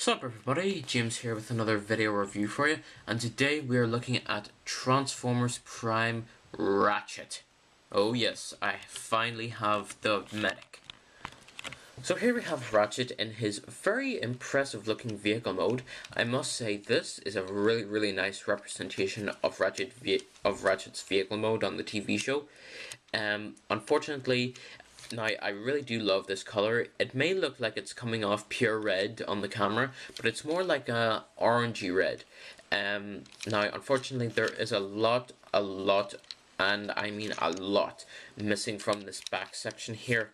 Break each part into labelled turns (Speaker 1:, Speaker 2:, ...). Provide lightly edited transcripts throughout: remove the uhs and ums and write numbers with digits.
Speaker 1: What's up everybody, James here with another video review for you, and today we are looking at Transformers Prime Ratchet. Oh yes, I finally have the medic. So here we have Ratchet in his very impressive looking vehicle mode. I must say this is a really nice representation of Ratchet's vehicle mode on the TV show. Unfortunately, now, I really do love this color. It may look like it's coming off pure red on the camera, but it's more like a orangey red. Now, unfortunately, there is a lot, and I mean a lot, missing from this back section here.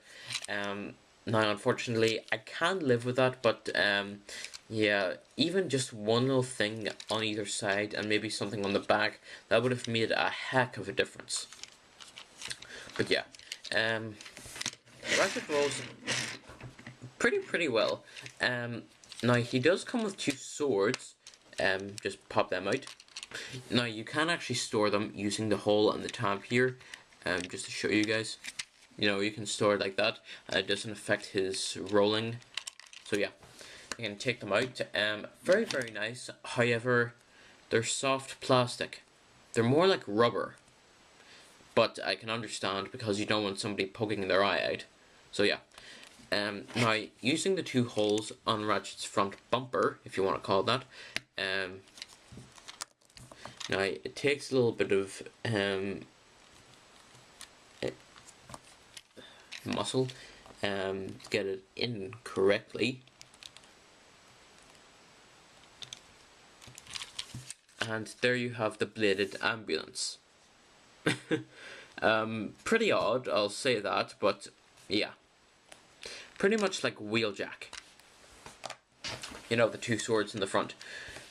Speaker 1: Now, unfortunately, I can live with that, but yeah, even just one little thing on either side and maybe something on the back, that would have made a heck of a difference. But yeah, Ratchet rolls pretty well. Now he does come with two swords. Just pop them out. Now you can actually store them using the hole and the tab here. Just to show you guys. You know, you can store it like that. It doesn't affect his rolling. So yeah, you can take them out. Very nice. However, they're soft plastic. They're more like rubber. But I can understand because you don't want somebody poking their eye out. So yeah. Now, using the two holes on Ratchet's front bumper, if you want to call it that, now it takes a little bit of muscle to get it in correctly. And there you have the bladed ambulance. Pretty odd, I'll say that, but yeah. Pretty much like Wheeljack. You know, the two swords in the front.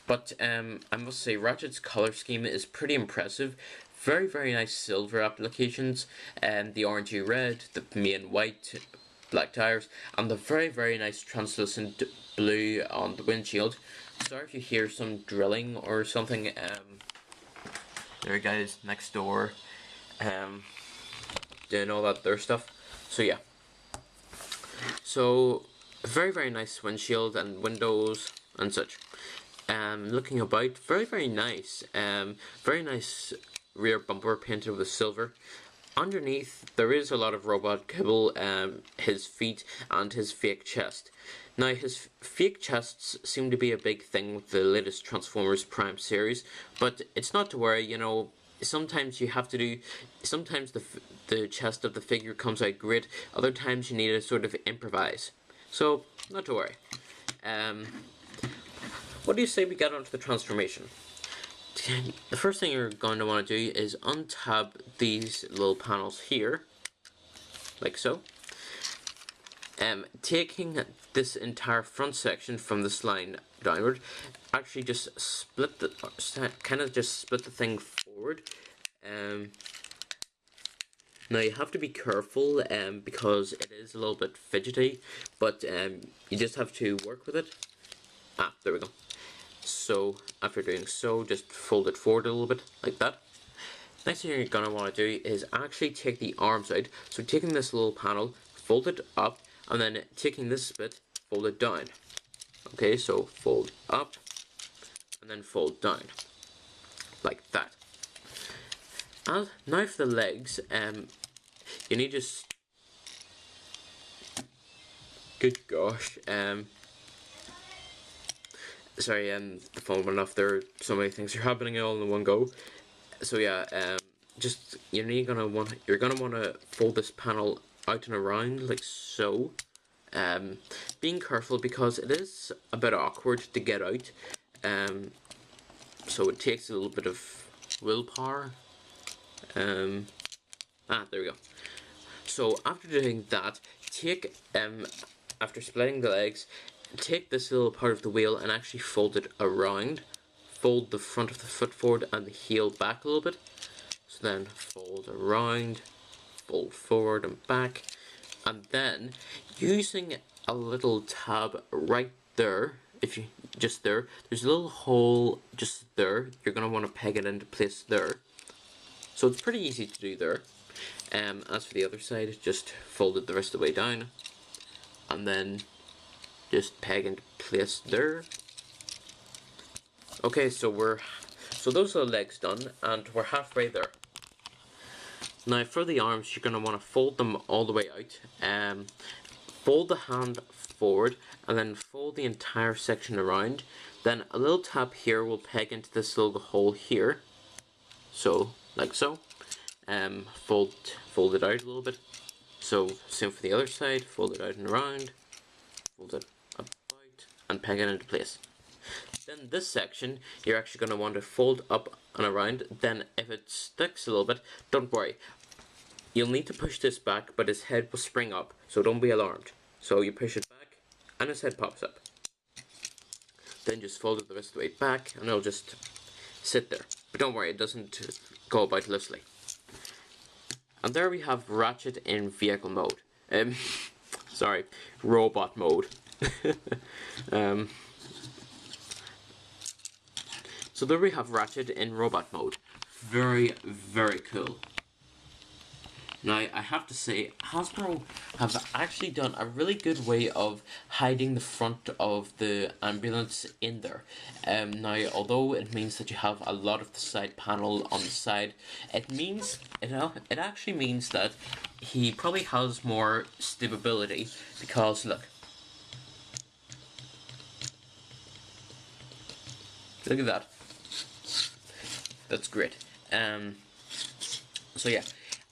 Speaker 1: But I must say, Ratchet's color scheme is pretty impressive. Very nice silver applications, and the orangey red, the main white, black tires, and the very nice translucent blue on the windshield. Sorry if you hear some drilling or something. There guys next door. Doing all that there stuff. So yeah. So very nice windshield and windows and such. Looking about, very nice. Very nice rear bumper painted with silver. Underneath there is a lot of robot kibble, his feet and his fake chest. Now his fake chests seem to be a big thing with the latest Transformers Prime series, but it's not to worry, you know. Sometimes you have to do, sometimes the chest of the figure comes out great, other times you need to sort of improvise. So, not to worry. What do you say we get onto the transformation? The first thing you're going to want to do is untab these little panels here, like so. Taking this entire front section from this line downward, actually just split the, kind of just split the thing forward. Now you have to be careful because it is a little bit fidgety, but you just have to work with it. There we go. So after doing so, just fold it forward a little bit like that. Next thing you're gonna want to do is actually take the arms out. So taking this little panel, fold it up, and then taking this bit, fold it down. Okay, so fold up and then fold down like that. And now for the legs, you need to good gosh, sorry, the phone went off there. So many things are happening all in one go. So yeah, just you're gonna want to fold this panel out and around like so. Being careful because it is a bit awkward to get out. So it takes a little bit of willpower. There we go. So after doing that, take after splitting the legs, take this little part of the wheel and actually fold it around. Fold the front of the foot forward and the heel back a little bit. So then fold around, fold forward and back, and then using a little tab right there, if you just there's a little hole just there. You're gonna want to peg it into place there. So it's pretty easy to do there. As for the other side, just fold it the rest of the way down, and then just peg into place there. Okay, so those are the legs done, and we're halfway there. Now for the arms, you're going to want to fold them all the way out. Fold the hand forward, and then fold the entire section around. Then a little tap here will peg into this little hole here. So, like so. Fold it out a little bit. So, same for the other side. Fold it out and around. Fold it about, and peg it into place. Then this section, you're actually going to want to fold up and around. Then if it sticks a little bit, don't worry. You'll need to push this back, but his head will spring up, so don't be alarmed. So you push it back, and his head pops up. Then just fold it the rest of the way back, and it'll just sit there. But don't worry, it doesn't go about loosely. And there we have Ratchet in vehicle mode. Sorry, robot mode. So there we have Ratchet in robot mode. Very, very cool. Now, I have to say, Hasbro have actually done a really good way of hiding the front of the ambulance in there. Now, although it means that you have a lot of the side panel on the side, it actually means that he probably has more stability, because look at that. That's great. So yeah.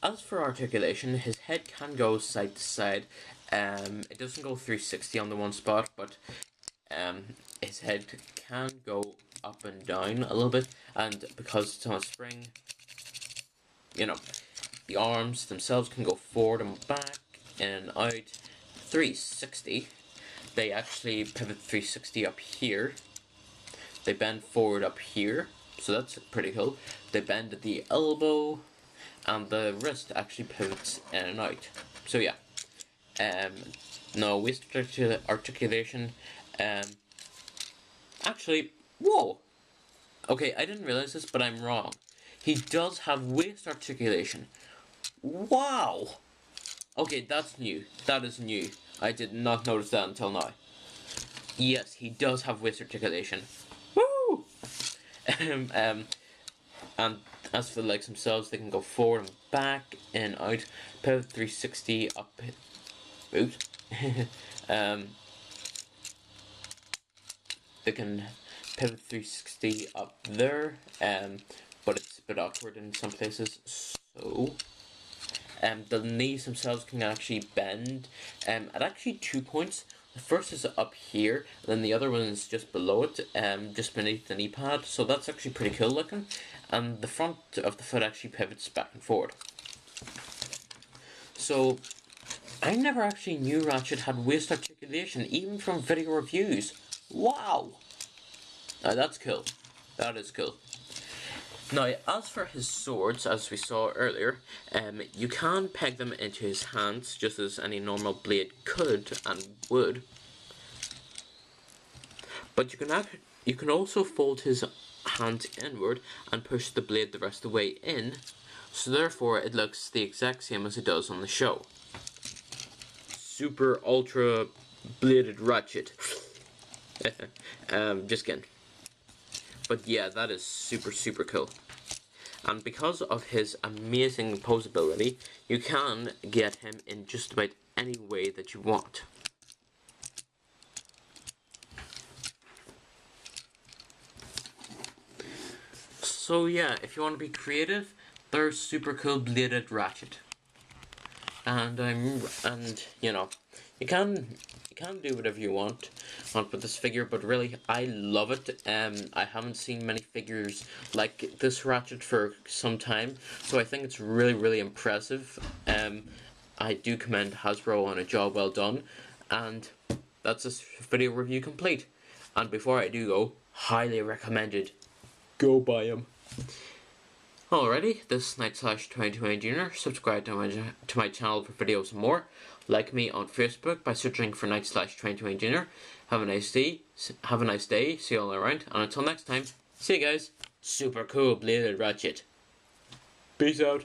Speaker 1: As for articulation, his head can go side to side. It doesn't go 360 on the one spot, but his head can go up and down a little bit, and because it's on a spring, you know, the arms themselves can go forward and back, in and out. 360. They actually pivot 360 up here. They bend forward up here, so that's pretty cool. They bend at the elbow, and the wrist actually pivots in and out. So yeah. No waist articulation. Actually, whoa! Okay, I didn't realize this, but I'm wrong. He does have waist articulation. Wow! Okay, that's new. That is new. I did not notice that until now. Yes, he does have waist articulation. Woo! And as for the legs themselves, they can go forward and back, in and out, pivot 360 up, out. They can pivot 360 up there, but it's a bit awkward in some places. So, the knees themselves can actually bend at actually 2 points. The first is up here, and then the other one is just below it, just beneath the knee pad. So that's actually pretty cool looking. And the front of the foot actually pivots back and forward. So, I never actually knew Ratchet had waist articulation, even from video reviews. Wow! Now that's cool. That is cool. Now, as for his swords, as we saw earlier, you can peg them into his hands, just as any normal blade could and would. But you can also fold his hands inward and push the blade the rest of the way in, so therefore it looks the exact same as it does on the show. Super ultra bladed Ratchet. Just kidding. But yeah, that is super cool. And because of his amazing posability, you can get him in just about any way that you want. So yeah, if you want to be creative, there's super cool bladed Ratchet. And you know, you can do whatever you want with this figure, but really, I love it. I haven't seen many figures like this Ratchet for some time, so I think it's really impressive. I do commend Hasbro on a job well done, and that's this video review complete. And before I do go, highly recommended. Go buy him. Alrighty, this is Night/2020 Junior. Subscribe to my channel for videos and more. Like me on Facebook by searching for Night/2020 Junior. Have a nice day. See you all around. And until next time, see you guys. Super cool bladed Ratchet. Peace out.